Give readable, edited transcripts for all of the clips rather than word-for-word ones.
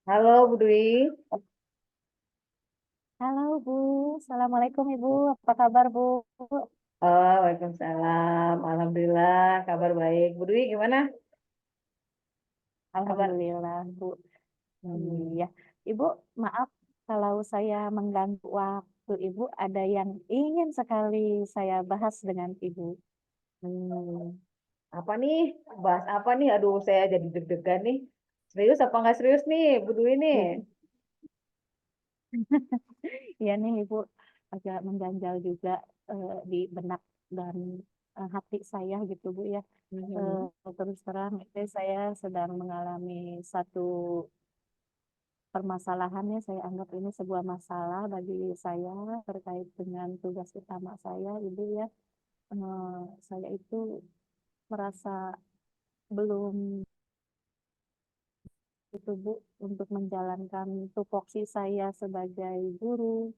Halo Bu Dwi. Halo Bu, Assalamualaikum Ibu, apa kabar Bu? Oh, Waalaikumsalam. Alhamdulillah, kabar baik. Bu Dwi gimana kabar? Alhamdulillah Bu. Hmm. Iya, Ibu maaf kalau saya mengganggu waktu Ibu, ada yang ingin sekali saya bahas dengan Ibu. Hmm. Apa nih? Bahas apa nih? Aduh, saya jadi deg-degan nih. Serius apa nggak serius nih, Bu Dwi nih? Iya nih Ibu, agak mengganjal juga di benak dan hati saya gitu Bu ya. Mhm. Terus terang ini saya sedang mengalami satu permasalahannya, saya anggap ini sebuah masalah bagi saya terkait dengan tugas utama saya, Ibu ya. Saya itu merasa belum itu Bu untuk menjalankan tupoksi saya sebagai guru.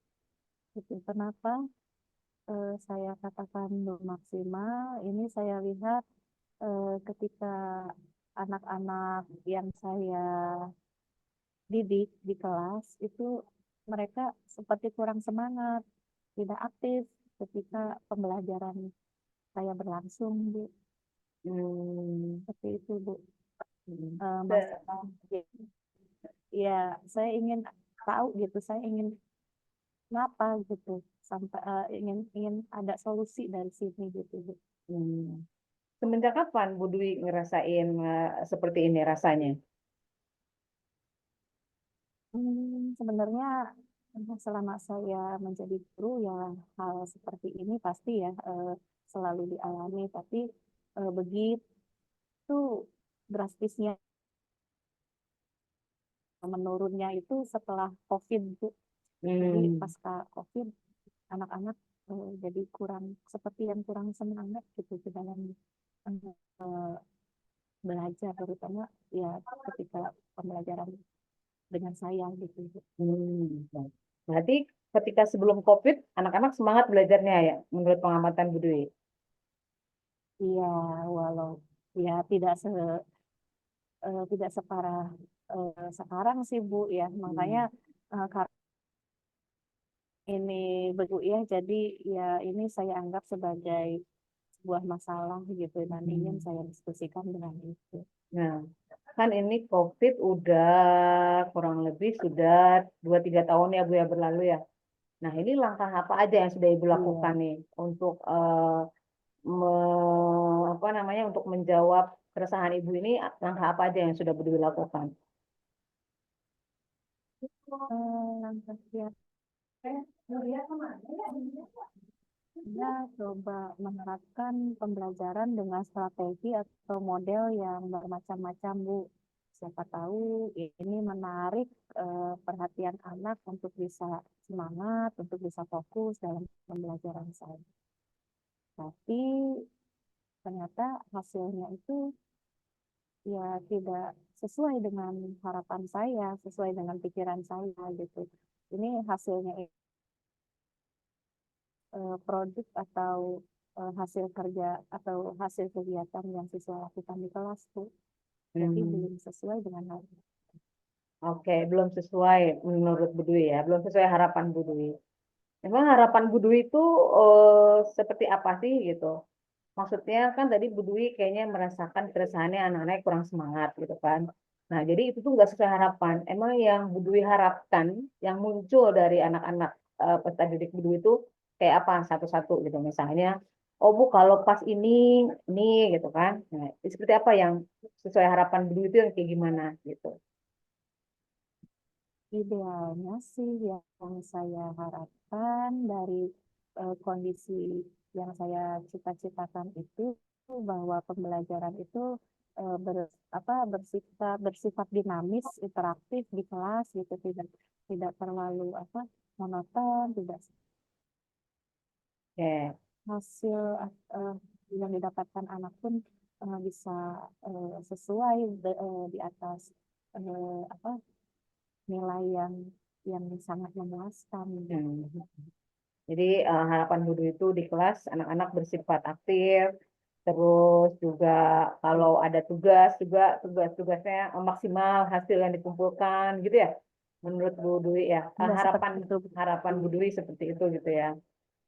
Itu kenapa saya katakan belum maksimal. Ini saya lihat ketika anak-anak yang saya didik di kelas itu mereka seperti kurang semangat, tidak aktif ketika pembelajaran saya berlangsung, Bu. Hmm. Seperti itu, Bu. Hmm. Masalah, ya, saya ingin tahu gitu, saya ingin kenapa gitu, sampai ingin ingin ada solusi dari sini gitu, Bu. Hmm. Semenjak kapan Bu Dwi ngerasain seperti ini rasanya? Sebenarnya selama saya menjadi guru ya hal seperti ini pasti ya selalu dialami, tapi begitu drastisnya menurunnya itu setelah COVID, Bu. Jadi Hmm. pasca COVID anak-anak jadi kurang seperti yang kurang semangat gitu di dalam eh, belajar, terutama ya ketika pembelajaran dengan saya gitu, Bu. Hmm. Berarti ketika sebelum COVID, anak-anak semangat belajarnya ya, menurut pengamatan Bu Dwi? Iya, walau ya tidak separah sekarang sih Bu ya, makanya Hmm. karena ini begitu ya, jadi ya ini saya anggap sebagai sebuah masalah gitu dan ingin Hmm. saya diskusikan dengan itu. Nah, kan ini COVID udah kurang lebih sudah 2-3 tahun ya Bu ya berlalu ya. Nah, ini langkah apa aja yang sudah Ibu lakukan Iya. nih untuk apa namanya untuk menjawab keresahan Ibu ini, langkah apa aja yang sudah Bu Dwi lakukan? Langkah ya, saya coba menerapkan pembelajaran dengan strategi atau model yang bermacam-macam, Bu. Siapa tahu ini menarik perhatian anak untuk bisa semangat, untuk bisa fokus dalam pembelajaran saya. Tapi ternyata hasilnya itu ya tidak sesuai dengan harapan saya, sesuai dengan pikiran saya gitu. Ini hasilnya produk atau hasil kerja atau hasil kegiatan yang siswa lakukan di kelas tuh. Jadi Hmm. belum sesuai dengan hal itu. Oke, belum sesuai menurut Bu Dwi ya, belum sesuai harapan Bu Dwi. Memang harapan Bu Dwi itu seperti apa sih gitu? Maksudnya kan tadi Bu Dwi kayaknya merasakan keresahannya anak-anak kurang semangat gitu kan. Nah, jadi itu tuh nggak sesuai harapan. Emang yang Bu Dwi harapkan, yang muncul dari anak-anak peserta didik Bu Dwi itu kayak apa satu-satu gitu. Misalnya, oh Bu kalau pas ini gitu kan. Nah, seperti apa yang sesuai harapan Bu Dwi itu yang kayak gimana gitu. Idealnya sih yang saya harapkan dari kondisi yang saya cita-citakan itu bahwa pembelajaran itu bersifat dinamis, interaktif di kelas gitu, tidak terlalu monoton, tidak Oke. hasil eh, yang didapatkan anak pun bisa sesuai di atas apa nilai yang sangat memuaskan gitu. Hmm. Jadi harapan Bu Dwi itu di kelas anak-anak bersifat aktif, Terus juga kalau ada tugas juga tugas-tugasnya maksimal hasil yang dikumpulkan gitu ya. Menurut Bu Dwi ya, Ya, seperti harapan itu. harapan Bu Dwi seperti itu gitu ya.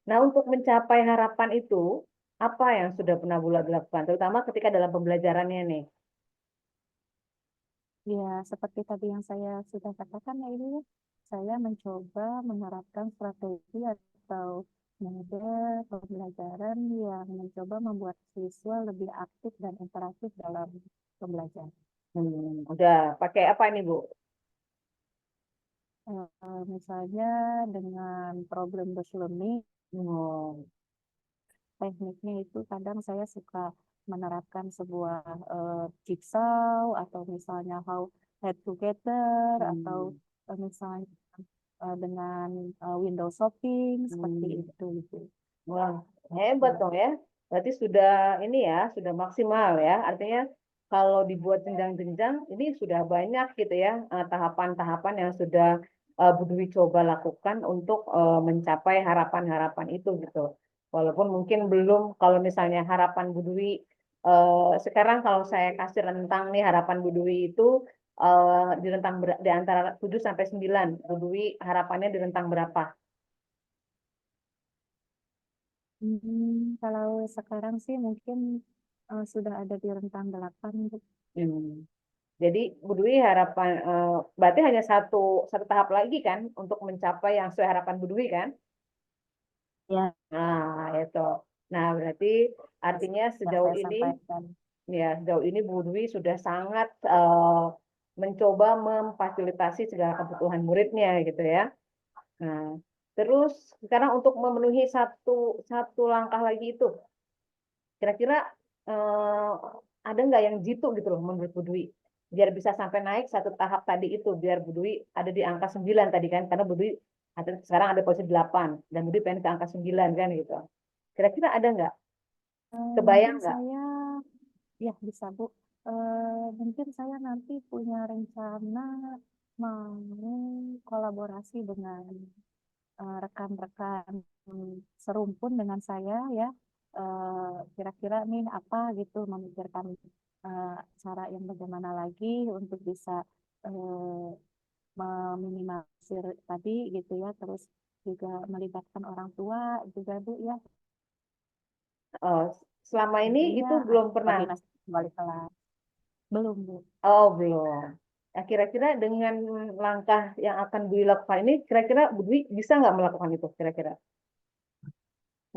Nah, untuk mencapai harapan itu, apa yang sudah pernah Bu lakukan, terutama ketika dalam pembelajarannya nih? Ya, seperti tadi yang saya sudah katakan ya ini, saya mencoba menerapkan strategi atau model pembelajaran yang mencoba membuat siswa lebih aktif dan interaktif dalam pembelajaran. Udah pakai apa ini Bu? Misalnya dengan problem based learning, Hmm, tekniknya itu kadang saya suka menerapkan sebuah jigsaw atau misalnya how head together atau hmm, misalnya dengan window shopping seperti hmm. itu gitu. Wah, hebat Ya. dong ya. Berarti sudah ini ya, sudah maksimal ya. Artinya kalau dibuat jenjang-jenjang, ini sudah banyak gitu ya tahapan-tahapan yang sudah Bu Dwi coba lakukan untuk mencapai harapan-harapan itu gitu. Walaupun mungkin belum, kalau misalnya harapan Bu Dwi sekarang kalau saya kasih rentang nih harapan Bu Dwi itu di rentang di antara 7 sampai 9. Bu Dwi harapannya di rentang berapa? Kalau sekarang sih mungkin sudah ada di rentang 8 gitu. Hmm. Jadi Bu Dwi harapan berarti hanya satu satu tahap lagi kan untuk mencapai yang sesuai harapan Bu Dwi kan? Ya, Nah, itu. Nah, berarti artinya yang sejauh saya ini sampaikan. ya sejauh ini Bu Dwi sudah sangat mencoba memfasilitasi segala kebutuhan muridnya gitu ya. Nah, terus sekarang untuk memenuhi satu satu langkah lagi itu, kira-kira eh, ada nggak yang jitu gitu loh menurut Bu Dwi? Biar bisa sampai naik satu tahap tadi itu, biar Bu Dwi ada di angka 9 tadi kan, karena Bu Dwi sekarang ada posisi 8, dan Bu Dwi pengen ke angka 9 kan gitu. Kira-kira ada nggak? Mungkin Kebayang nggak? saya, ya bisa Bu. Mungkin saya nanti punya rencana mau kolaborasi dengan rekan-rekan serumpun dengan saya ya. Kira-kira nih apa gitu memikirkan cara yang bagaimana lagi untuk bisa eh, meminimalisir tadi gitu ya. Terus juga melibatkan orang tua juga Bu ya. Oh, selama ini Tentunya itu belum pernah. koordinasi wali kelas. Belum Bu. Oh, belum. Nah, kira-kira dengan langkah yang akan Bu Dwi lakukan ini, kira-kira Bu Dwi bisa nggak melakukan itu kira-kira?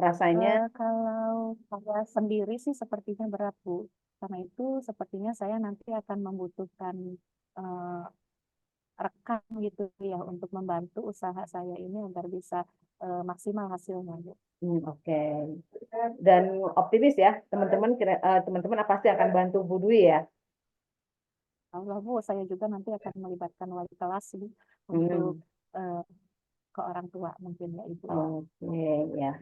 Rasanya, Kalau saya sendiri sih sepertinya berat, Bu. Karena itu sepertinya saya nanti akan membutuhkan eh, rekan gitu ya untuk membantu usaha saya ini agar bisa maksimal hasilnya, Bu. oke. Dan optimis ya, teman-teman teman-teman pasti akan bantu Bu Dwi ya. Allah, Bu, saya juga nanti akan melibatkan wali kelas Bu, untuk Hmm, eh, ke orang tua mungkin ya Ibu ya. oke ya.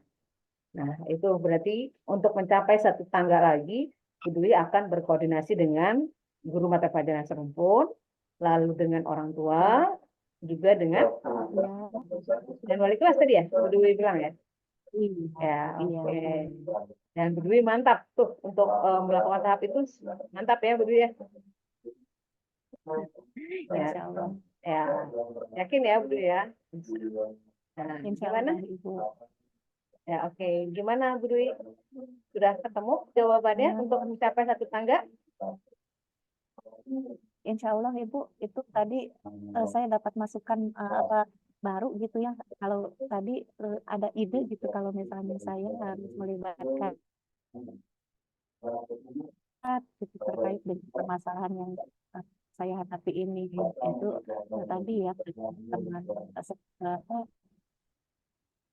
Nah, itu berarti untuk mencapai satu tangga lagi, Bu Dwi akan berkoordinasi dengan guru mata pelajaran serumpun, lalu dengan orang tua, Ya, juga dengan ya, dan wali kelas tadi ya, Bu Dwi bilang ya. iya, Ya, iya, oke. Bu. Dan Bu Dwi mantap tuh untuk melakukan tahap itu, mantap ya Bu Dwi ya. Ya, Insya Allah. ya, yakin ya Bu Dwi ya. Nah, Insya gimana? Allah, Ibu. Ya, oke. Gimana Bu Dwi? Sudah ketemu jawabannya Eh, untuk mencapai satu tangga? Insya Allah Ibu, itu tadi saya dapat masukan apa baru gitu ya. Kalau tadi ada ide gitu kalau misalnya saya harus melibatkan gitu terkait dengan permasalahan yang eh, saya hadapi ini itu tadi ya teman apa,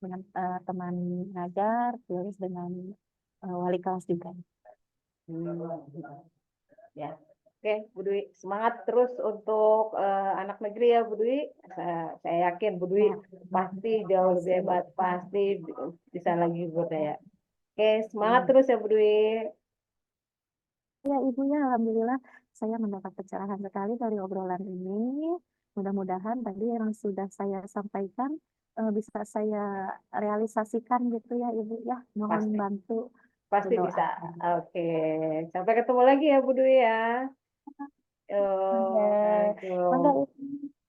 dengan teman ngajar terus dengan wali kelas juga. Hmm. Ya, oke, Bu Dwi, semangat terus untuk anak negeri ya, Bu Dwi. Saya yakin Bu Dwi Ya, pasti terima jauh lebih kasih. hebat, pasti bisa lagi berdaya. Oke, semangat Hmm. terus ya, Bu Dwi. Ya, Ibunya, Alhamdulillah saya mendapat pencerahan sekali dari obrolan ini. Mudah-mudahan tadi yang sudah saya sampaikan bisa saya realisasikan gitu ya, Ibu ya. Mohon Pasti. bantu. Pasti bisa. Doakan. Oke, sampai ketemu lagi ya Bu Dwi ya. Mangga, mangga Assalamualaikum. Ibu.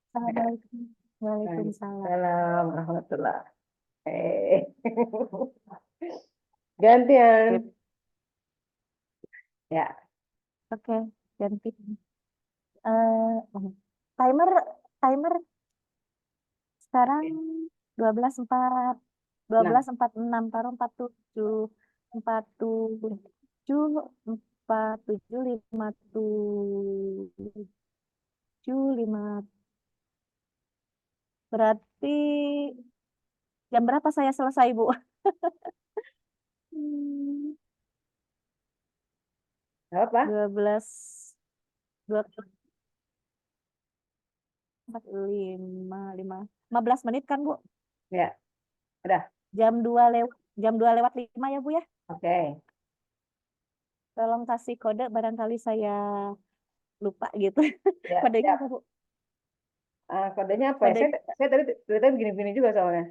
Assalamualaikum. Waalaikumsalam. Waalaikumsalam warahmatullah. Eh, gantian. Sip. Ya, Oke, ganti. Eh, timer, timer sekarang 12.4, nah, 12.46, taruh 47, 47, 47, 57, 5. Berarti jam berapa saya selesai, Bu? Hmm, nggak apa? 12, 4, 5, 15 menit kan, Bu? Ya, udah. Jam 2 lewat 5 ya, Bu ya? Oke. Tolong kasih kode, barangkali saya lupa gitu. Ya, Kodenya apa, ya. Bu? Kodenya apa ya? Saya, Kodenya, saya tadi begini-begini juga soalnya.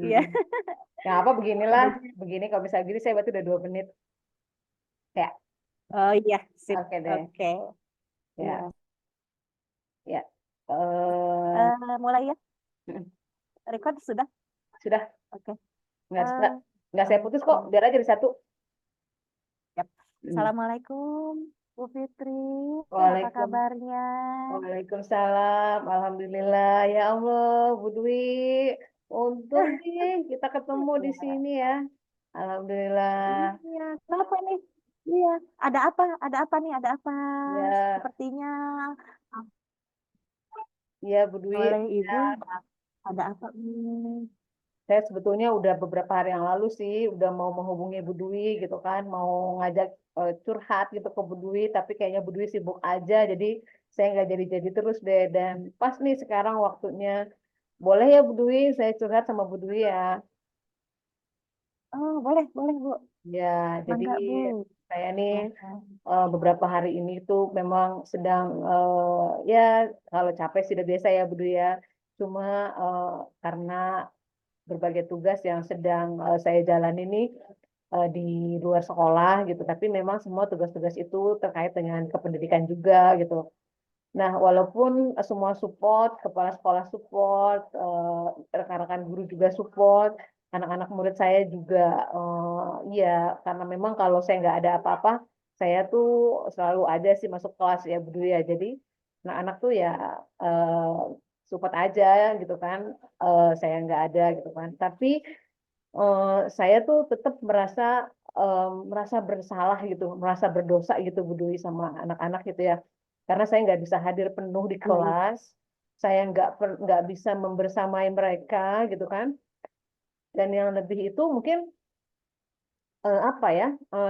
iya, Hmm. Ya apa beginilah. kodenya. Begini kalau bisa gini saya berarti udah 2 menit. Ya, Oh iya, sip. oke deh. Oke, iya. Ya, ya. Eh, Mulai ya. Record sudah? sudah. Oke. Nggak, nggak, Eh, nggak saya putus kok. oke. Biar aja di satu. Yap. Hmm. Assalamualaikum, Bu Fitri. Apa Waalaikum, kabarnya? Waalaikumsalam. Alhamdulillah. Ya Allah, Bu Dwi. Untung nih kita ketemu di Iya. sini ya. Alhamdulillah. Iya. Kenapa nih? Iya. Ada apa? Ada apa nih? Ada apa? Ya, Sepertinya ya Bu Dwi. oleh Ibu Ya, ada apa nih? saya sebetulnya udah beberapa hari yang lalu sih udah mau menghubungi Bu Dwi gitu kan, mau ngajak curhat gitu ke Bu Dwi, tapi kayaknya Bu Dwi sibuk aja, jadi saya nggak jadi-jadi terus deh. Dan pas nih sekarang waktunya, boleh ya Bu Dwi, saya curhat sama Bu Dwi ya. Oh, boleh, boleh, Bu. Ya, jadi Mangga, Bu. saya nih Mangga. beberapa hari ini tuh memang sedang ya kalau capek sudah biasa ya Bu Dwi ya. Cuma eh, karena berbagai tugas yang sedang saya jalani ini di luar sekolah gitu, tapi memang semua tugas-tugas itu terkait dengan kependidikan juga gitu. Nah, walaupun semua support, kepala sekolah support, rekan-rekan guru juga support, anak-anak murid saya juga, iya, karena memang kalau saya nggak ada apa-apa, saya tuh selalu ada sih masuk kelas ya, Bu Dwi ya. Jadi, anak-anak tuh ya support aja gitu kan, saya nggak ada gitu kan. Tapi saya tuh tetap merasa bersalah gitu, merasa berdosa gitu Bu Dwi sama anak-anak gitu ya. Karena saya nggak bisa hadir penuh di Iya, iya. kelas, saya nggak bisa membersamai mereka gitu kan. Dan yang lebih itu mungkin apa ya,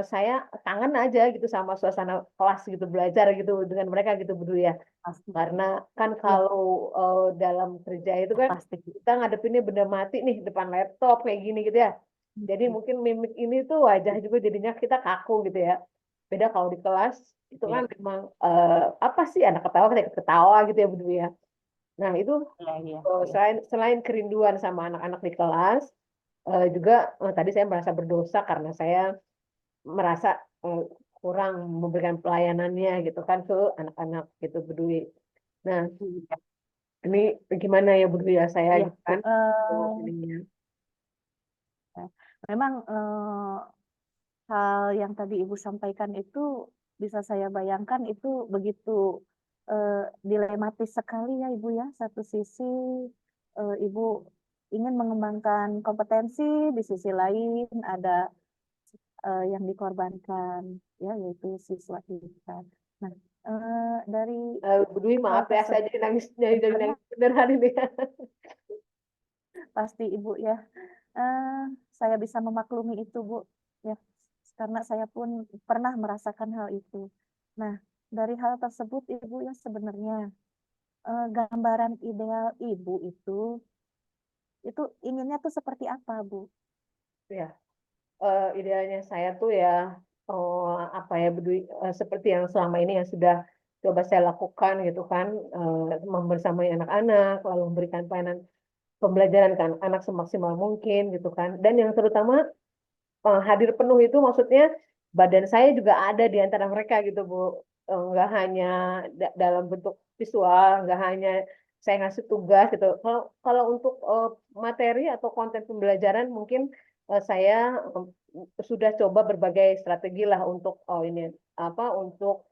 saya kangen aja gitu sama suasana kelas gitu, belajar gitu dengan mereka gitu Bu Dwi ya. Pasti. Karena kan Iya, kalau dalam kerja itu kan pasti. kita ngadepinnya benda mati nih depan laptop kayak gini gitu ya. Jadi mungkin mimik ini tuh wajah juga jadinya kita kaku gitu ya. Beda kalau di kelas itu kan Iya, memang apa sih anak ketawa kita ketawa gitu ya Bu Dwi ya. Nah itu iya, iya, iya. selain selain kerinduan sama anak-anak di kelas juga tadi saya merasa berdosa karena saya merasa eh, kurang memberikan pelayanannya gitu kan ke anak-anak gitu Bu Dwi. Nah, Iya, ini gimana ya Bu Dwi ya saya iya, gitu Bu. kan ininya. Memang hal yang tadi Ibu sampaikan itu bisa saya bayangkan itu begitu dilematis sekali ya Ibu ya. Satu sisi Ibu ingin mengembangkan kompetensi, di sisi lain ada yang dikorbankan ya yaitu siswa kita. Nah, dari Bu Dwi hal maaf ya saya tersebut jadi nangis jadi sebenarnya nangis beneran ini. pasti Ibu ya, eh, saya bisa memaklumi itu Bu ya, karena saya pun pernah merasakan hal itu. Nah, dari hal tersebut Ibu ya sebenarnya gambaran ideal Ibu itu inginnya tuh seperti apa Bu? Ya, idealnya saya tuh ya apa ya Bu Dwi, seperti yang selama ini yang sudah coba saya lakukan gitu kan, membersamai anak-anak lalu memberikan pelayanan pembelajaran kan anak semaksimal mungkin gitu kan. Dan yang terutama hadir penuh itu maksudnya badan saya juga ada di antara mereka gitu Bu. Nggak hanya dalam bentuk visual, nggak hanya saya ngasih tugas gitu. Kalau kalau untuk materi atau konten pembelajaran mungkin saya sudah coba berbagai strategi lah untuk ini apa untuk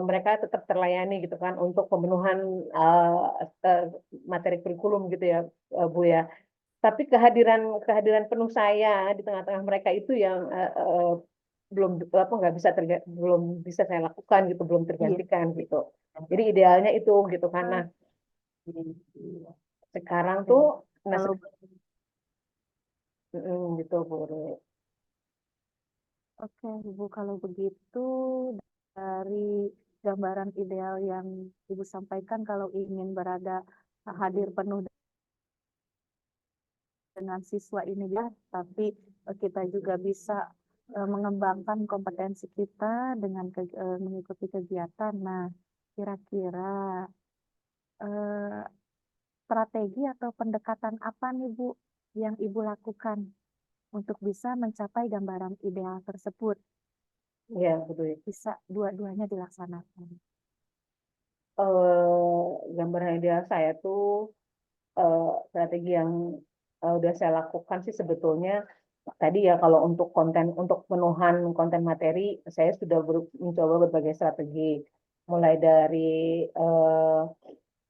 mereka tetap terlayani gitu kan untuk pemenuhan uh, materi kurikulum gitu ya Bu ya. Tapi kehadiran kehadiran penuh saya di tengah-tengah mereka itu yang belum apa nggak bisa belum bisa saya lakukan gitu, belum Iya. tergantikan gitu. Jadi idealnya itu gitu karena Eh, sekarang tuh Oke. nah Kalau gitu Bu. Oke, Ibu, kalau begitu dari gambaran ideal yang Ibu sampaikan kalau ingin berada hadir penuh dengan siswa ini ya, tapi kita juga bisa mengembangkan kompetensi kita dengan mengikuti kegiatan. Nah, kira-kira eh, strategi atau pendekatan apa nih Bu yang Ibu lakukan untuk bisa mencapai gambaran ideal tersebut? Ya betul. Bisa dua-duanya dilaksanakan. Gambaran ideal saya tuh strategi yang udah saya lakukan sih sebetulnya tadi ya kalau untuk konten untuk pemenuhan konten materi saya sudah mencoba berbagai strategi mulai dari eh,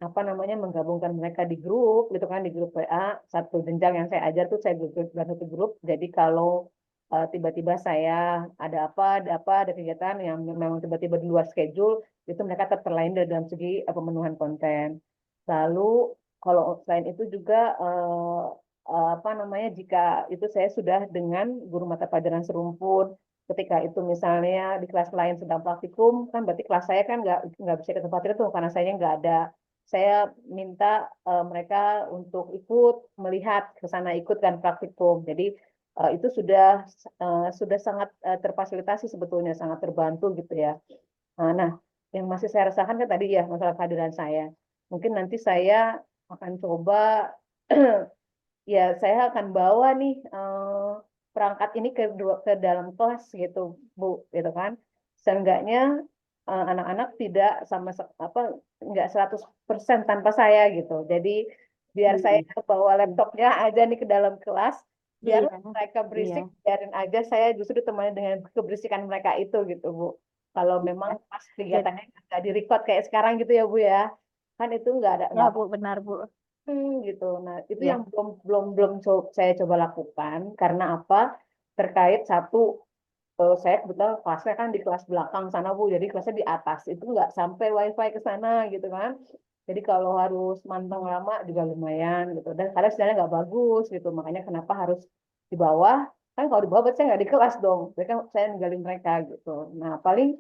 apa namanya menggabungkan mereka di grup gitu kan di grup WA satu jenjang yang saya ajar tuh saya dalam satu grup jadi kalau tiba-tiba saya ada kegiatan yang memang tiba-tiba di luar schedule itu mereka tetap terlayani dalam segi pemenuhan konten lalu kalau selain itu juga apa namanya jika itu saya sudah dengan guru mata pelajaran serumpun ketika itu misalnya di kelas lain sedang praktikum kan berarti kelas saya kan nggak bisa ke tempat itu karena saya nggak ada saya minta mereka untuk ikut melihat ke sana ikut kan praktikum jadi itu sudah sangat terfasilitasi sebetulnya sangat terbantu gitu ya. Nah, yang masih saya rasakan kan tadi ya masalah kehadiran saya. Mungkin nanti saya akan coba ya saya akan bawa nih perangkat ini ke dalam kelas gitu, Bu, gitu kan. Seenggaknya anak-anak tidak apa nggak 100% tanpa saya gitu. Jadi biar saya Iya, bawa laptopnya aja nih ke dalam kelas, biar iya, mereka iya, berisik, biarin aja saya justru ditemani dengan keberisikan mereka itu gitu, Bu. Kalau memang iya. pas Jadi, kegiatannya nggak di-record kayak sekarang gitu ya, Bu ya. Kan itu ya nggak Bu, benar Bu. Gitu. Nah, itu yang Ya, saya coba lakukan karena apa? Terkait satu, saya kebetulan kelasnya kan di kelas belakang sana Bu, jadi kelasnya di atas itu nggak sampai wifi ke sana gitu kan. Jadi kalau harus manteng lama juga lumayan gitu. Dan kadang sinyalnya nggak bagus gitu, makanya kenapa harus di bawah? Kan kalau di bawah berarti saya nggak di kelas dong, mereka saya ninggalin mereka gitu. Nah, paling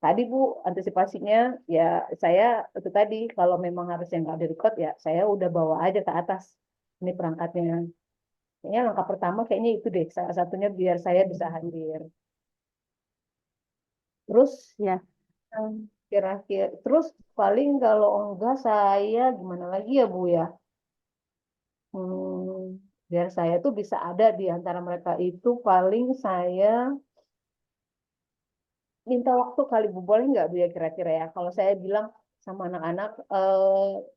tadi Bu, antisipasinya ya saya itu tadi kalau memang harusnya nggak direcord ya saya udah bawa aja ke atas ini perangkatnya. Kayaknya langkah pertama kayaknya itu deh salah satunya biar saya bisa hadir. Terus ya. Em, kira-kira terus paling kalau enggak saya gimana lagi ya Bu ya? Biar saya tuh bisa ada di antara mereka itu paling saya minta waktu kali Bu, boleh nggak Bu ya kira-kira ya? Kalau saya bilang sama anak-anak,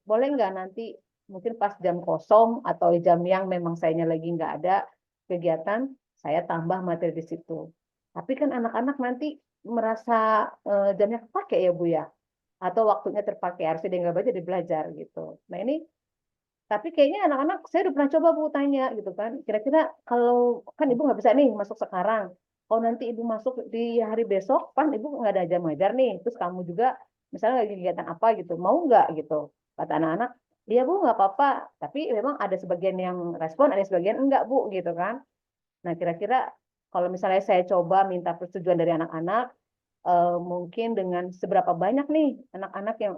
boleh nggak nanti mungkin pas jam kosong atau jam yang memang sayanya lagi nggak ada kegiatan, saya tambah materi di situ. Tapi kan anak-anak nanti merasa jamnya kepake ya Bu ya, atau waktunya terpakai harusnya dia nggak baca dia belajar gitu. Nah ini tapi kayaknya anak-anak saya udah pernah coba Bu tanya gitu kan. Kira-kira kalau kan Ibu nggak bisa nih masuk sekarang. Kalau nanti Ibu masuk di hari besok, kan Ibu nggak ada jam ngajar nih. Terus kamu juga misalnya lagi kegiatan apa gitu, mau nggak gitu? Kata anak-anak, iya Bu nggak apa-apa. Tapi memang ada sebagian yang respon, ada sebagian enggak Bu gitu kan. Nah kira-kira kalau misalnya saya coba minta persetujuan dari anak-anak, mungkin dengan seberapa banyak nih anak-anak yang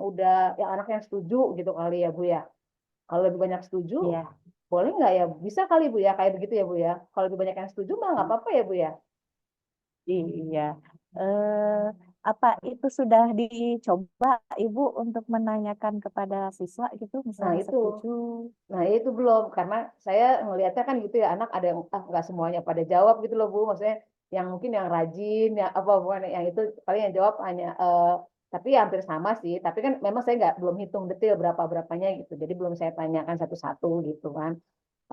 anak yang setuju gitu kali ya Bu ya. Kalau lebih banyak setuju, Iya, boleh nggak ya? Bisa kali Bu ya, kayak begitu ya Bu ya. Kalau lebih banyak yang setuju mah nggak apa-apa ya Bu ya. iya. Eh, Apa itu sudah dicoba Ibu untuk menanyakan kepada siswa gitu, Nah misalnya itu. setuju? Nah, itu belum karena saya ngelihatnya kan gitu ya anak ada yang nggak semuanya pada jawab gitu loh Bu. Maksudnya yang mungkin yang rajin ya apa bukan yang itu paling yang jawab hanya tapi ya hampir sama sih. Tapi kan memang saya nggak belum hitung detail berapa berapanya gitu. Jadi belum saya tanyakan satu-satu gitu kan.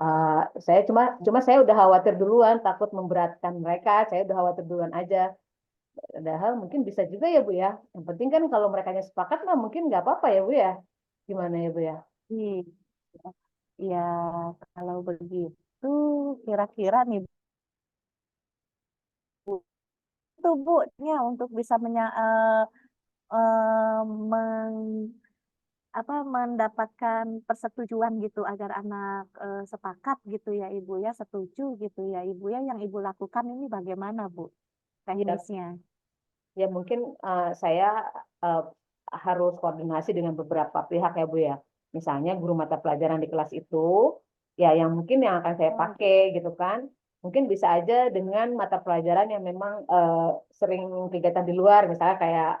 Eh, saya cuma cuma saya udah khawatir duluan takut memberatkan mereka. Saya udah khawatir duluan aja. Padahal mungkin bisa juga ya Bu ya. Yang penting kan kalau mereka sepakat mah mungkin nggak apa-apa ya Bu ya. Gimana ya Bu ya? Iya. Ya, kalau begitu kira-kira nih Bu, itu Bu, ya untuk bisa eh, meng- mendapatkan persetujuan gitu agar anak sepakat gitu ya Ibu ya, setuju gitu ya Ibu ya, yang Ibu lakukan ini bagaimana Bu Ya, teknisnya? ya mungkin saya eh, harus koordinasi dengan beberapa pihak ya Bu ya. Misalnya guru mata pelajaran di kelas itu, ya yang mungkin yang akan saya Oh, pakai gitu kan. Mungkin bisa aja dengan mata pelajaran yang memang sering kegiatan di luar, misalnya kayak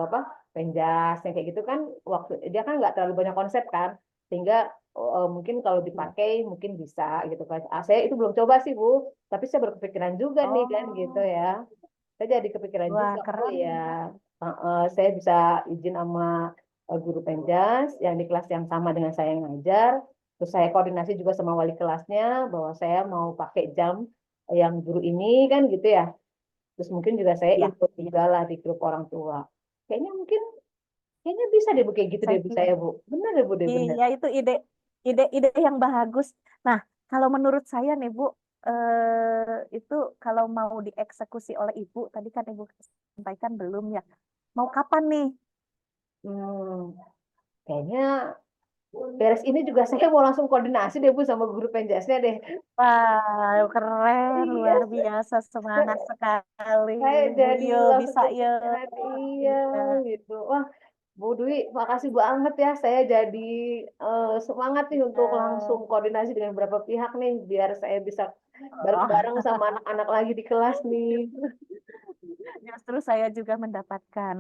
apa penjas, yang kayak gitu kan waktu dia kan nggak terlalu banyak konsep kan, sehingga mungkin kalau iya. dipakai mungkin bisa gitu kan. Saya itu belum coba sih Bu, tapi saya berkepikiran juga nih kan gitu Oh, ya. Saya jadi kepikiran wah juga, oh keren. ya, saya bisa izin sama guru penjas yang di kelas yang sama dengan saya yang ngajar. Terus saya koordinasi juga sama wali kelasnya bahwa saya mau pakai jam yang guru ini kan gitu ya. Terus mungkin juga saya Ya, input ya. juga lah di grup orang tua. Kayaknya mungkin kayaknya bisa deh Bu kayak gitu deh Saya Bu kira saya Bu. Bener deh Bu deh bener. iya itu ide yang bagus. Nah, kalau menurut saya nih Bu, itu kalau mau dieksekusi oleh Ibu, tadi kan Ibu sampaikan belum ya. Mau kapan nih? Hmm, kayaknya beres ini juga saya mau langsung koordinasi deh Bu sama guru penjasnya deh. Wah, keren, Iya, luar biasa, semangat sekali. saya Bu, jadi yo langsung bisa yo. kepikiran iya Iya. gitu. Wah, Bu Dwi, makasih banget ya. Saya jadi semangat nih untuk langsung koordinasi dengan beberapa pihak nih, biar saya bisa Oh. bareng-bareng sama anak-anak lagi di kelas nih. Justru saya juga mendapatkan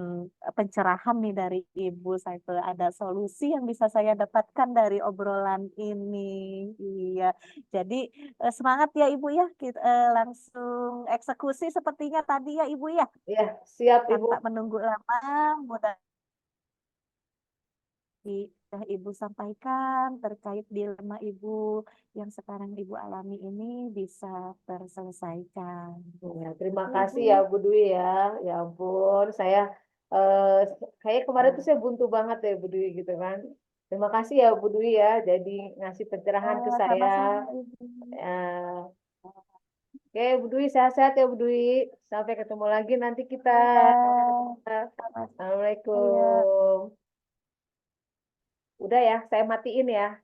pencerahan nih dari Ibu. Saya ada solusi yang bisa saya dapatkan dari obrolan ini. Iya, jadi semangat ya Ibu ya. Kita langsung eksekusi sepertinya tadi ya Ibu ya. Ya, siap Ibu. Tanpa menunggu lama, mudah sudah Ibu sampaikan terkait dilema Ibu yang sekarang Ibu alami ini bisa terselesaikan. Ya, terima Itu Ibu. kasih ya Bu Dwi ya. Ya ampun, saya eh, kayak kemarin tuh saya buntu banget ya Bu Dwi gitu kan. Terima kasih ya Bu Dwi ya, jadi ngasih pencerahan ke saya. Sama-sama Ibu. Eh, Oke, Bu Dwi sehat-sehat ya Bu Dwi. Sampai ketemu lagi nanti kita. Iya, sama saya. Assalamualaikum. Udah ya, saya matiin ya.